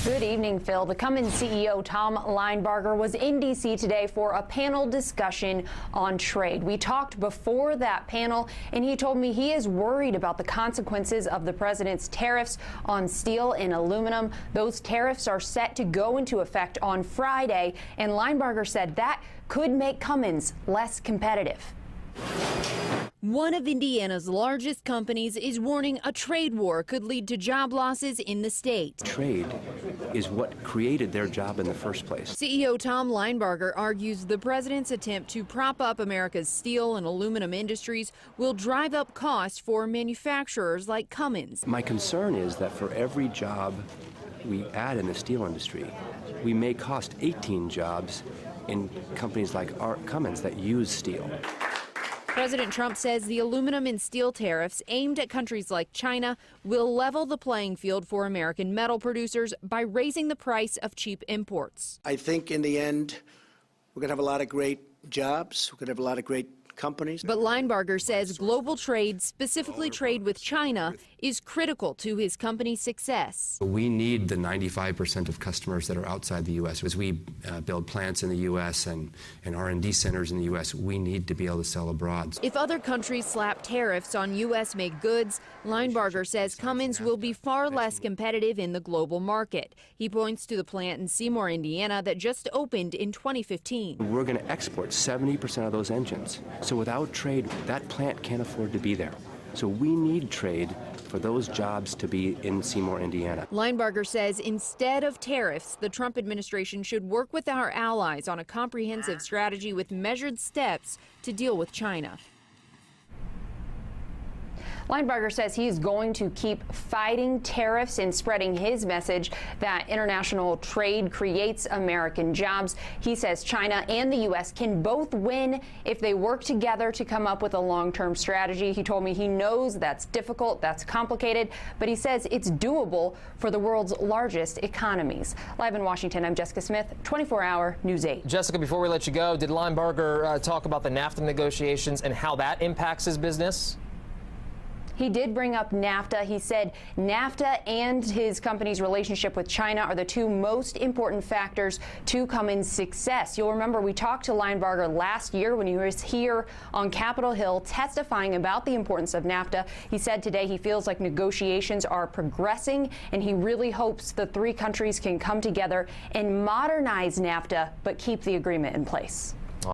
Good evening, Phil. The Cummins CEO, Tom Linebarger, was in D.C. today for a panel discussion on trade. We talked before that panel, and he told me he is worried about the consequences of the president's tariffs on steel and aluminum. Those tariffs are set to go into effect on Friday, and Linebarger said that could make Cummins less competitive. One of Indiana's largest companies is warning a trade war could lead to job losses in the state. Trade is what created their job in the first place. CEO Tom Linebarger argues the president's attempt to prop up America's steel and aluminum industries will drive up costs for manufacturers like Cummins. My concern is that for every job we add in the steel industry, we may cost 18 jobs in companies like Cummins that use steel. President Trump says the aluminum and steel tariffs aimed at countries like China will level the playing field for American metal producers by raising the price of cheap imports. I think in the end, we're going to have a lot of great jobs. We're going to have a lot of great companies. But Linebarger says global trade, specifically trade with China, is critical to his company's success. We need the 95% of customers that are outside the U.S. As we build plants in the U.S. and R&D centers in the U.S., we need to be able to sell abroad. If other countries slap tariffs on U.S.-made goods, Linebarger says Cummins will be far less competitive in the global market. He points to the plant in Seymour, Indiana, that just opened in 2015. We're going to export 70% of those engines. So without trade, that plant can't afford to be there. So we need trade for those jobs to be in Seymour, Indiana. Linebarger says instead of tariffs, the Trump administration should work with our allies on a comprehensive strategy with measured steps to deal with China. Linebarger says he is going to keep fighting tariffs and spreading his message that international trade creates American jobs. He says China and the U.S. can both win if they work together to come up with a long-term strategy. He told me he knows that's difficult, that's complicated, but he says it's doable for the world's largest economies. Live in Washington, I'm Jessica Smith, 24-hour News 8. Jessica, before we let you go, did Linebarger talk about the NAFTA negotiations and how that impacts his business? He did bring up NAFTA. He said NAFTA and his company's relationship with China are the two most important factors to Cummins' success. You'll remember we talked to Linebarger last year when he was here on Capitol Hill testifying about the importance of NAFTA. He said today he feels like negotiations are progressing, and he really hopes the three countries can come together and modernize NAFTA but keep the agreement in place.